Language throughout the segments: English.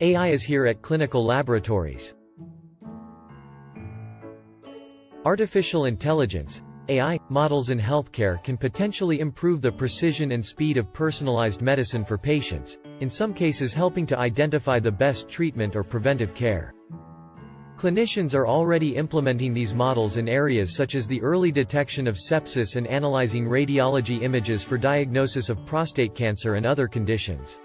AI is here at clinical laboratories. Artificial intelligence (AI) models in healthcare can potentially improve the precision and speed of personalized medicine for patients, in some cases helping to identify the best treatment or preventive care. Clinicians are already implementing these models in areas such as the early detection of sepsis and analyzing radiology images for diagnosis of prostate cancer and other conditions.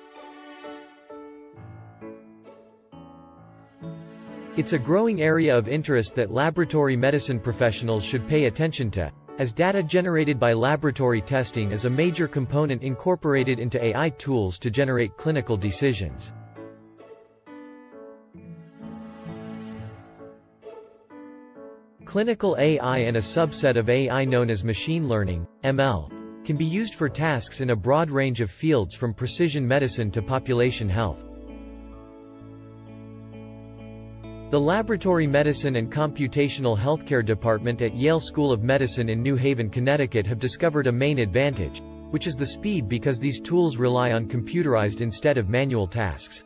It's a growing area of interest that laboratory medicine professionals should pay attention to, as data generated by laboratory testing is a major component incorporated into AI tools to generate clinical decisions. Clinical AI and a subset of AI known as machine learning, ML, can be used for tasks in a broad range of fields from precision medicine to population health. The Laboratory Medicine and Computational Healthcare Department at Yale School of Medicine in New Haven, Connecticut have discovered a main advantage, which is the speed because these tools rely on computerized instead of manual tasks.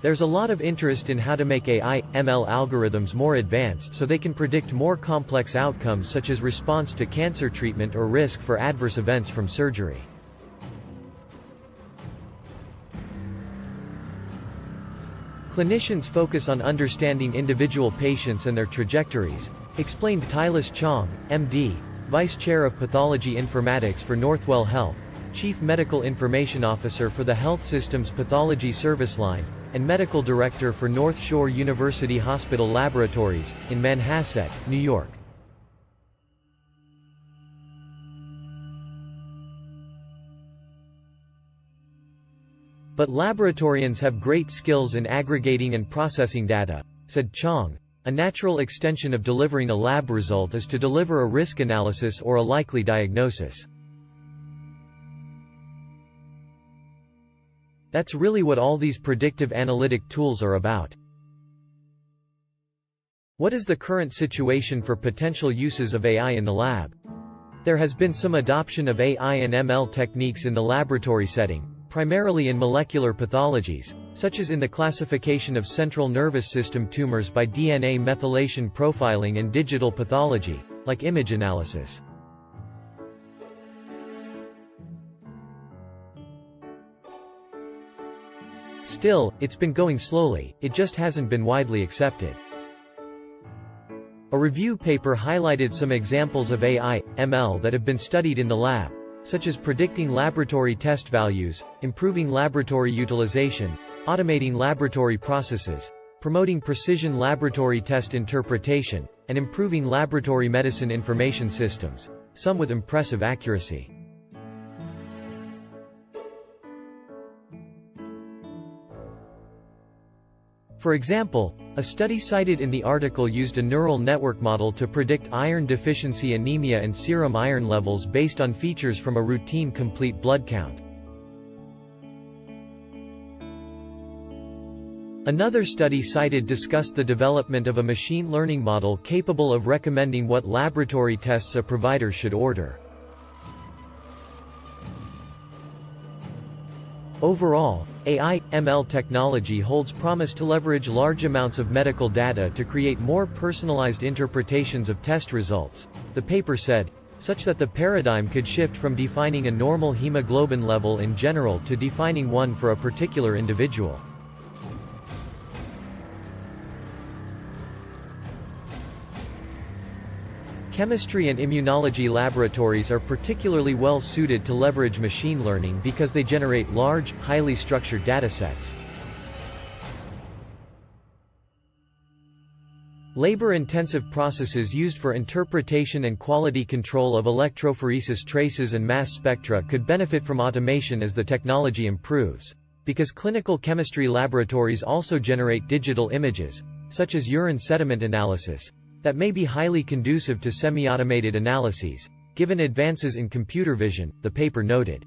There's a lot of interest in how to make AI, ML algorithms more advanced so they can predict more complex outcomes such as response to cancer treatment or risk for adverse events from surgery. Clinicians focus on understanding individual patients and their trajectories, explained Tylis Chong, MD, Vice Chair of Pathology Informatics for Northwell Health, Chief Medical Information Officer for the Health Systems Pathology Service Line, and Medical Director for North Shore University Hospital Laboratories, in Manhasset, New York. But laboratorians have great skills in aggregating and processing data, said Chong. A natural extension of delivering a lab result is to deliver a risk analysis or a likely diagnosis. That's really what all these predictive analytic tools are about. What is the current situation for potential uses of AI in the lab? There has been some adoption of AI and ML techniques in the laboratory setting, primarily in molecular pathologies, such as in the classification of central nervous system tumors by DNA methylation profiling and digital pathology, like image analysis. Still, it's been going slowly, it just hasn't been widely accepted. A review paper highlighted some examples of AI, ML that have been studied in the lab, such as predicting laboratory test values, improving laboratory utilization, automating laboratory processes, promoting precision laboratory test interpretation, and improving laboratory medicine information systems, some with impressive accuracy. For example, a study cited in the article used a neural network model to predict iron deficiency anemia and serum iron levels based on features from a routine complete blood count. Another study cited discussed the development of a machine learning model capable of recommending what laboratory tests a provider should order. Overall, AI, ML technology holds promise to leverage large amounts of medical data to create more personalized interpretations of test results, the paper said, such that the paradigm could shift from defining a normal hemoglobin level in general to defining one for a particular individual. Chemistry and immunology laboratories are particularly well suited to leverage machine learning because they generate large, highly structured datasets. Labor-intensive processes used for interpretation and quality control of electrophoresis traces and mass spectra could benefit from automation as the technology improves. Because clinical chemistry laboratories also generate digital images, such as urine sediment analysis, that may be highly conducive to semi-automated analyses, given advances in computer vision, the paper noted.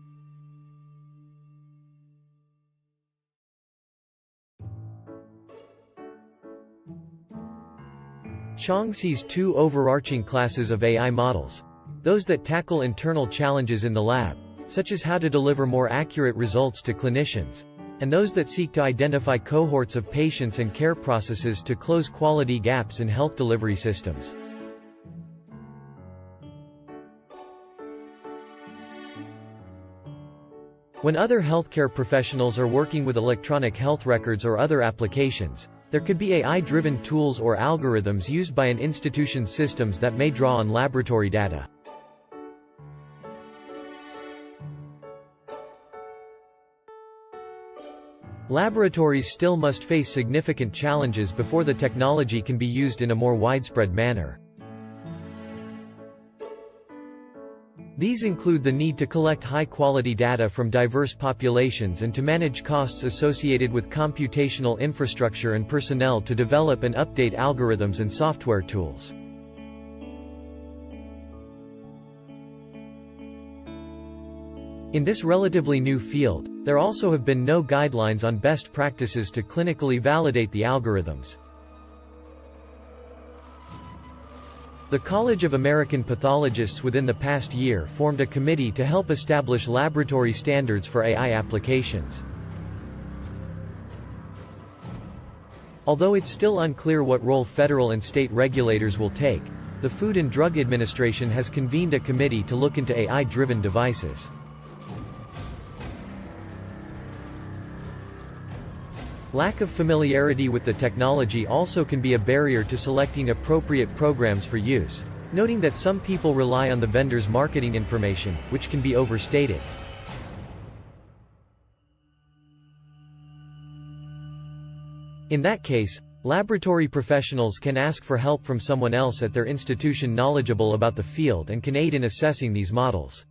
Chong sees two overarching classes of AI models. those that tackle internal challenges in the lab, such as how to deliver more accurate results to clinicians, and those that seek to identify cohorts of patients and care processes to close quality gaps in health delivery systems. When other healthcare professionals are working with electronic health records or other applications, there could be AI-driven tools or algorithms used by an institution's systems that may draw on laboratory data. Laboratories still must face significant challenges before the technology can be used in a more widespread manner. These include the need to collect high-quality data from diverse populations and to manage costs associated with computational infrastructure and personnel to develop and update algorithms and software tools. In this relatively new field, there also have been no guidelines on best practices to clinically validate the algorithms. The College of American Pathologists within the past year formed a committee to help establish laboratory standards for AI applications. Although it's still unclear what role federal and state regulators will take, the Food and Drug Administration has convened a committee to look into AI-driven devices. Lack of familiarity with the technology also can be a barrier to selecting appropriate programs for use, noting that some people rely on the vendor's marketing information, which can be overstated. In that case, laboratory professionals can ask for help from someone else at their institution knowledgeable about the field and can aid in assessing these models.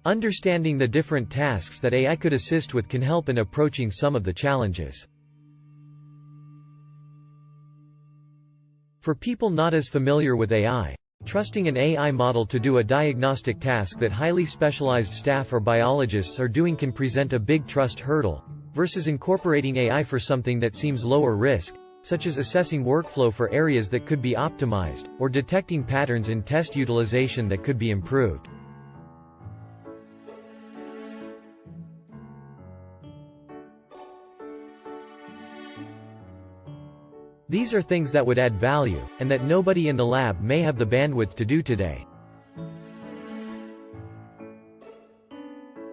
Understanding the different tasks that AI could assist with can help in approaching some of the challenges. For people not as familiar with AI, trusting an AI model to do a diagnostic task that highly specialized staff or biologists are doing can present a big trust hurdle, versus incorporating AI for something that seems lower risk, such as assessing workflow for areas that could be optimized, or detecting patterns in test utilization that could be improved. These are things that would add value, and that nobody in the lab may have the bandwidth to do today.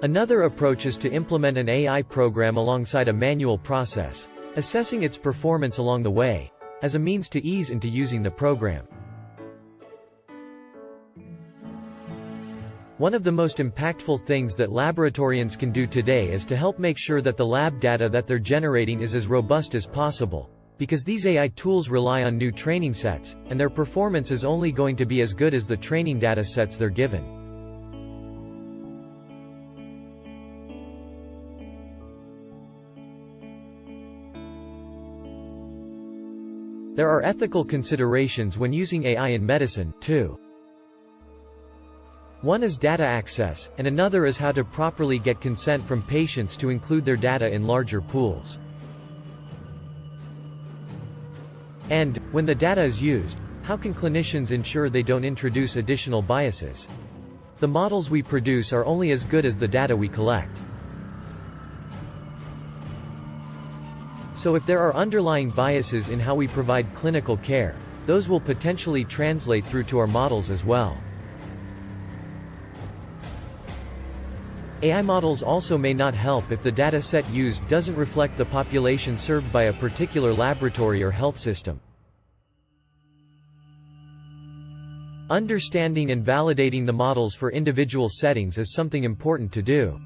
Another approach is to implement an AI program alongside a manual process, assessing its performance along the way, as a means to ease into using the program. One of the most impactful things that laboratorians can do today is to help make sure that the lab data that they're generating is as robust as possible, because these AI tools rely on new training sets, and their performance is only going to be as good as the training data sets they're given. There are ethical considerations when using AI in medicine, too. One is data access, and another is how to properly get consent from patients to include their data in larger pools. And, when the data is used, how can clinicians ensure they don't introduce additional biases? The models we produce are only as good as the data we collect. So if there are underlying biases in how we provide clinical care, those will potentially translate through to our models as well. AI models also may not help if the data set used doesn't reflect the population served by a particular laboratory or health system. Understanding and validating the models for individual settings is something important to do.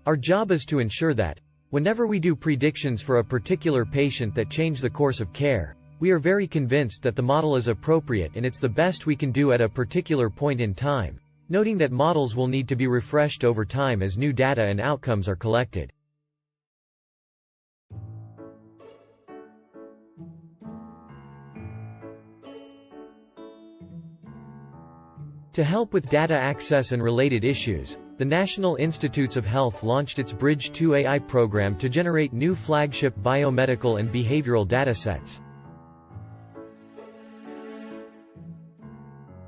Our job is to ensure that, whenever we do predictions for a particular patient that change the course of care, we are very convinced that the model is appropriate and it's the best we can do at a particular point in time, noting that models will need to be refreshed over time as new data and outcomes are collected. To help with data access and related issues, the National Institutes of Health launched its Bridge 2 AI program to generate new flagship biomedical and behavioral datasets.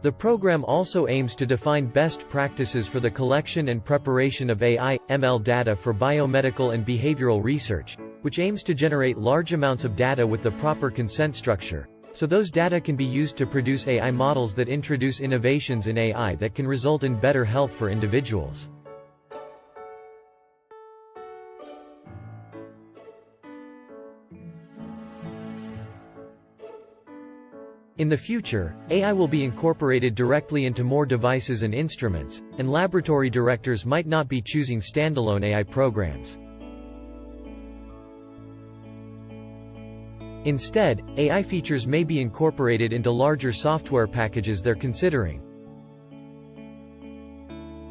The program also aims to define best practices for the collection and preparation of AI, ML data for biomedical and behavioral research, which aims to generate large amounts of data with the proper consent structure, so those data can be used to produce AI models that introduce innovations in AI that can result in better health for individuals. In the future, AI will be incorporated directly into more devices and instruments, and laboratory directors might not be choosing standalone AI programs. Instead, AI features may be incorporated into larger software packages they're considering.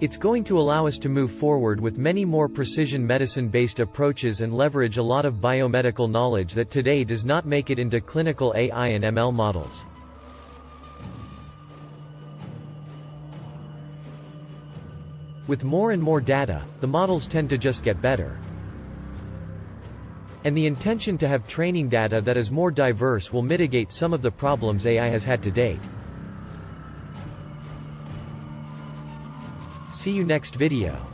It's going to allow us to move forward with many more precision medicine-based approaches and leverage a lot of biomedical knowledge that today does not make it into clinical AI and ML models. With more and more data, the models tend to just get better. And the intention to have training data that is more diverse will mitigate some of the problems AI has had to date. See you next video.